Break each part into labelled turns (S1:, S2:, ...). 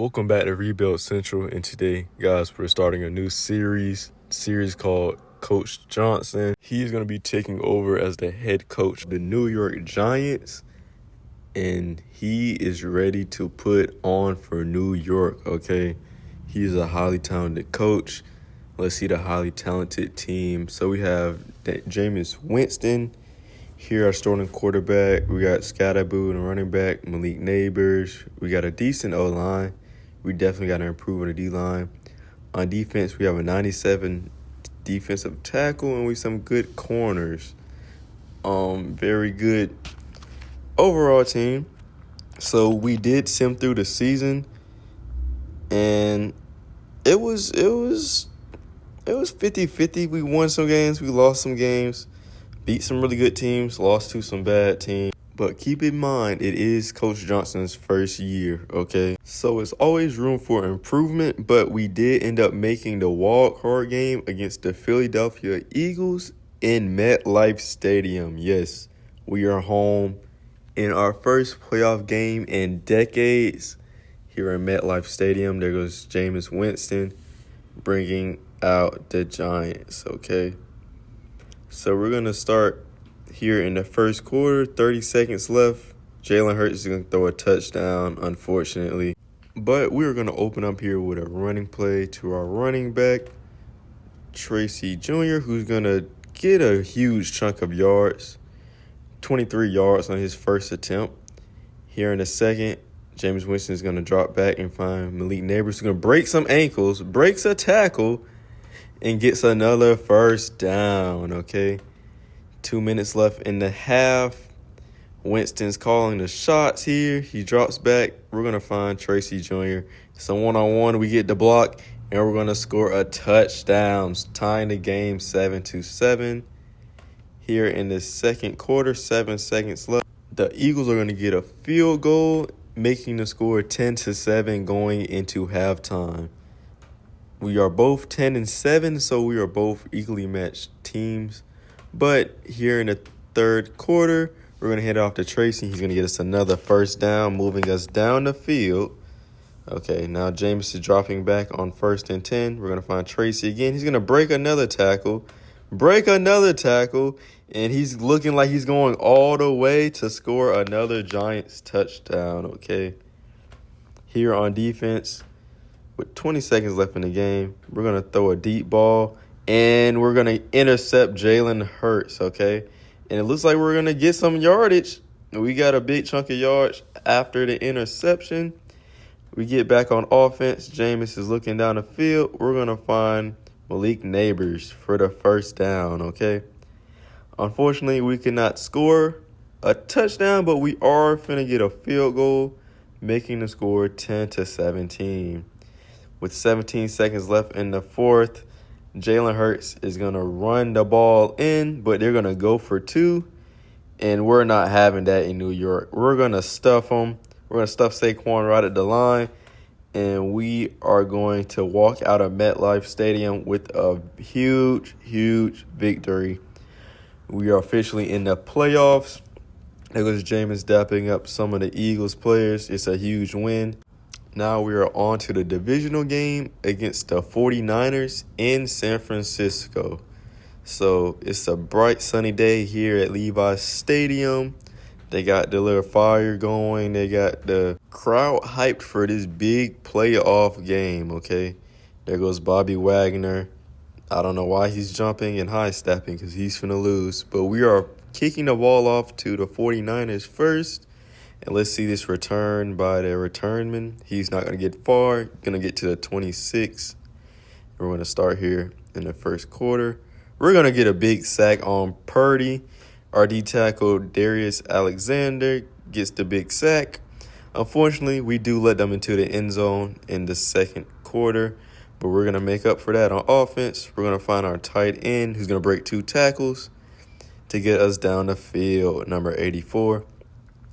S1: Welcome back to Rebuild Central, and today, guys, we're starting a new series called Coach Johnson. He's going to be taking over as the head coach of the New York Giants, and he is ready to put on for New York, okay? He's a highly talented coach. Let's see the highly talented team. So we have Jameis Winston. Here, our starting quarterback, we got Scatterboo and running back, Malik Neighbors. We got a decent O-line. We definitely got to improve on the D-line. On defense, we have a 97 defensive tackle, and we some good corners. Very good overall team. So we did sim through the season, and it was 50-50. We won some games, we lost some games. Beat some really good teams, lost to some bad teams. But keep in mind, it is Coach Johnson's first year, okay? So it's always room for improvement, but we did end up making the wild card game against the Philadelphia Eagles in MetLife Stadium. Yes, we are home in our first playoff game in decades here in MetLife Stadium. There goes Jameis Winston bringing out the Giants, okay? So we're going to start here in the first quarter, 30 seconds left. Jalen Hurts is going to throw a touchdown, unfortunately. But we're going to open up here with a running play to our running back, Tracy Jr., who's going to get a huge chunk of yards, 23 yards on his first attempt. Here in the second, Jameis Winston is going to drop back and find Malik Neighbors, who's going to break some ankles, breaks a tackle, and gets another first down, okay? 2 minutes left in the half. Winston's calling the shots here. He drops back. We're going to find Tracy Jr. So one-on-one, we get the block, and we're going to score a touchdown, tying the game 7-7. Here in the second quarter, 7 seconds left. The Eagles are going to get a field goal, making the score 10-7 going into halftime. We are both 10-7, so we are both equally matched teams. But here in the third quarter, we're going to head off to Tracy. He's going to get us another first down, moving us down the field. Okay, now Jameis is dropping back on 1st and 10. We're going to find Tracy again. He's going to break another tackle, and he's looking like he's going all the way to score another Giants touchdown, okay? Here on defense, with 20 seconds left in the game, we're going to throw a deep ball, and we're going to intercept Jalen Hurts, okay? And it looks like we're going to get some yardage. We got a big chunk of yards after the interception. We get back on offense. Jameis is looking down the field. We're going to find Malik Neighbors for the first down, okay? Unfortunately, we cannot score a touchdown, but we are finna get a field goal, making the score 10-17. With 17 seconds left in the fourth, Jalen Hurts is going to run the ball in, but they're going to go for 2, and we're not having that in New York. We're going to stuff them. We're going to stuff Saquon right at the line, and we are going to walk out of MetLife Stadium with a huge, huge victory. We are officially in the playoffs. There goes Jameis dapping up some of the Eagles players. It's a huge win. Now we are on to the divisional game against the 49ers in San Francisco. So it's a bright sunny day here at Levi's Stadium. They got the little fire going. They got the crowd hyped for this big playoff game, okay? There goes Bobby Wagner. I don't know why he's jumping and high-stepping because he's finna lose. But we are kicking the ball off to the 49ers first. And let's see this return by the returnman. He's not going to get far. Going to get to the 26. We're going to start here in the first quarter. We're going to get a big sack on Purdy. Our D-tackle, Darius Alexander, gets the big sack. Unfortunately, we do let them into the end zone in the second quarter. But we're going to make up for that on offense. We're going to find our tight end who's going to break 2 tackles to get us down the field, number 84.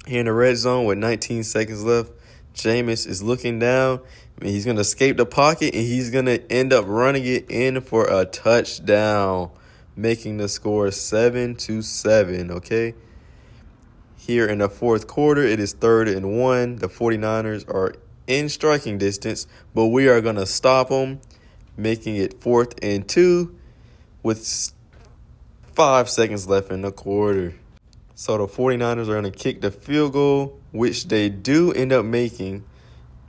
S1: Here in the red zone with 19 seconds left, Jameis is looking down. He's going to escape the pocket, and he's going to end up running it in for a touchdown, making the score 7-7, okay? Here in the fourth quarter, it is 3rd and 1. The 49ers are in striking distance, but we are going to stop them, making it 4th and 2 with 5 seconds left in the quarter. So the 49ers are going to kick the field goal, which they do end up making,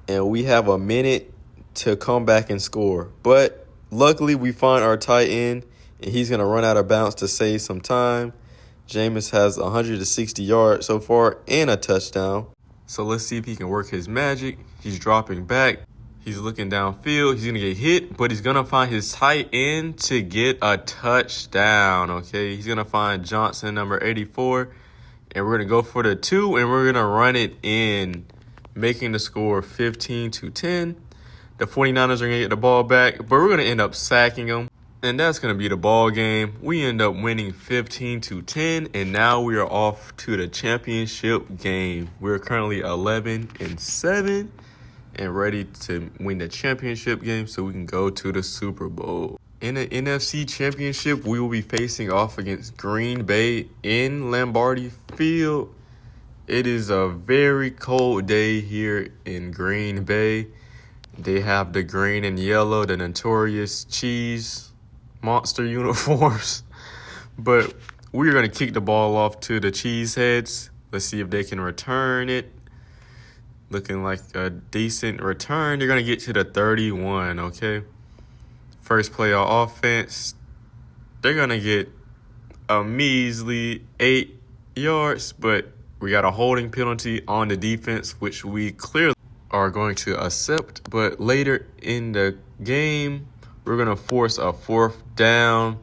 S1: and we have a minute to come back and score. But luckily, we find our tight end, and he's going to run out of bounds to save some time. Jameis has 160 yards so far and a touchdown. So let's see if he can work his magic. He's dropping back. He's looking downfield. He's going to get hit, but he's going to find his tight end to get a touchdown, okay? He's going to find Johnson, number 84, and we're going to go for the 2, and we're going to run it in, making the score 15-10. The 49ers are going to get the ball back, but we're going to end up sacking them, and that's going to be the ball game. We end up winning 15-10, and now we are off to the championship game. We're currently 11-7. And ready to win the championship game so we can go to the Super Bowl. In the NFC Championship, we will be facing off against Green Bay in Lombardi Field. It is a very cold day here in Green Bay. They have the green and yellow, the notorious cheese monster uniforms. But we're going to kick the ball off to the Cheeseheads. Let's see if they can return it. Looking like a decent return. They're going to get to the 31, okay? First play on offense. They're going to get a measly 8 yards, but we got a holding penalty on the defense, which we clearly are going to accept. But later in the game, we're going to force a 4th down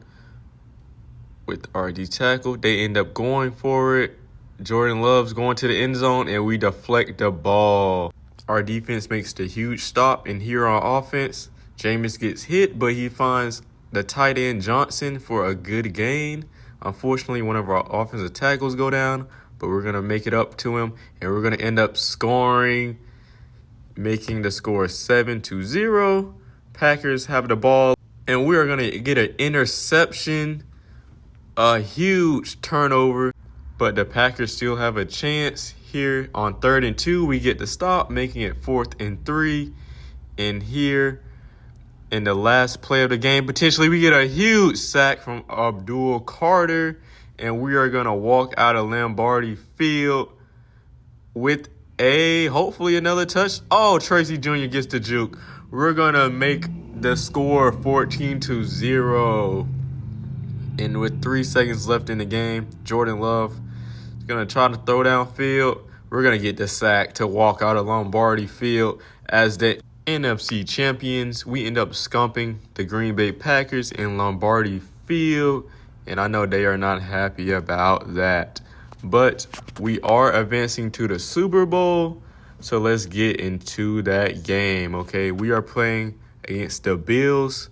S1: with our D tackle. They end up going for it. Jordan Love's going to the end zone, and we deflect the ball. Our defense makes the huge stop, and here on offense, Jameis gets hit, but he finds the tight end Johnson for a good gain. Unfortunately, one of our offensive tackles go down, but we're going to make it up to him, and we're going to end up scoring, making the score 7-0. Packers have the ball, and we are going to get an interception, a huge turnover. But the Packers still have a chance here on 3rd and 2. We get the stop, making it 4th and 3. And here in the last play of the game, potentially we get a huge sack from Abdul Carter. And we are going to walk out of Lombardi Field with hopefully another touch. Oh, Tracy Jr. gets the juke. We're going to make the score 14-0. And with 3 seconds left in the game, Jordan Love is going to try to throw downfield. We're going to get the sack to walk out of Lombardi Field as the NFC champions. We end up scumping the Green Bay Packers in Lombardi Field, and I know they are not happy about that. But we are advancing to the Super Bowl, so let's get into that game, okay? We are playing against the Bills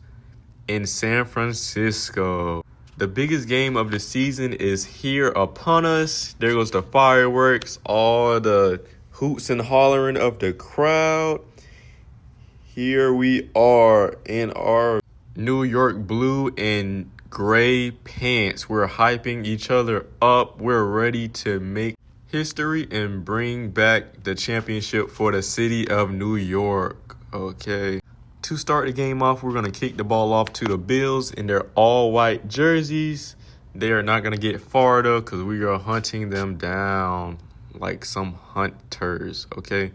S1: in San Francisco. The biggest game of the season is here upon us. There goes the fireworks, all the hoots and hollering of the crowd. Here we are in our New York blue and gray pants. We're hyping each other up. We're ready to make history and bring back the championship for the city of New York. Okay. To start the game off, we're going to kick the ball off to the Bills in their all-white jerseys. They are not going to get far, though, because we are hunting them down like some hunters, okay?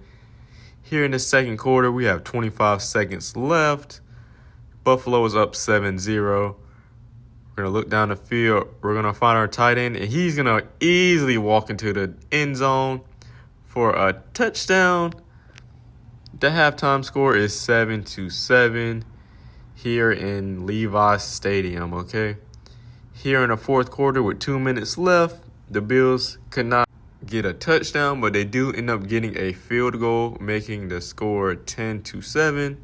S1: Here in the second quarter, we have 25 seconds left. Buffalo is up 7-0. We're going to look down the field. We're going to find our tight end, and he's going to easily walk into the end zone for a touchdown. The halftime score is 7-7 here in Levi's Stadium, okay? Here in the fourth quarter with 2 minutes left, the Bills could not get a touchdown, but they do end up getting a field goal, making the score 10-7.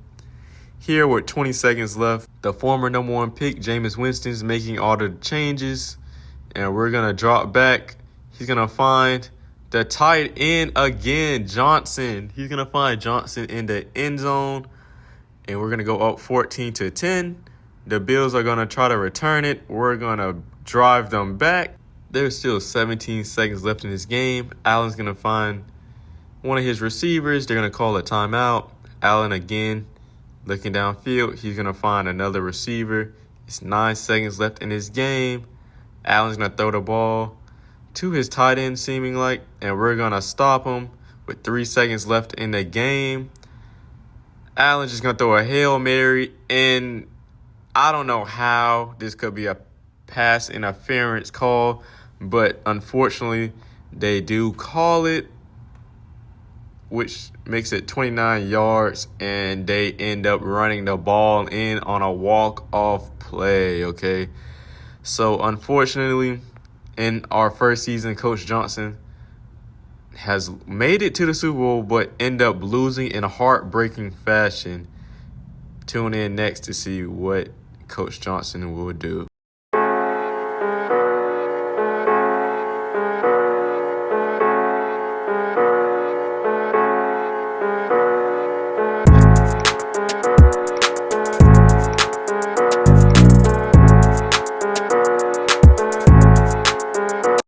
S1: Here with 20 seconds left, the former number 1 pick, Jameis Winston, is making all the changes, and we're going to drop back. He's going to find the tight end again, Johnson. He's going to find Johnson in the end zone, and we're going to go up 14-10. The Bills are going to try to return it. We're going to drive them back. There's still 17 seconds left in this game. Allen's going to find one of his receivers. They're going to call a timeout. Allen again looking downfield. He's going to find another receiver. It's 9 seconds left in this game. Allen's going to throw the ball to his tight end, seeming like, and we're going to stop him with 3 seconds left in the game. Allen's just going to throw a Hail Mary, and I don't know how this could be a pass interference call, but unfortunately, they do call it, which makes it 29 yards, and they end up running the ball in on a walk-off play, okay? So, unfortunately, in our first season, Coach Johnson has made it to the Super Bowl, but end up losing in a heartbreaking fashion. Tune in next to see what Coach Johnson will do.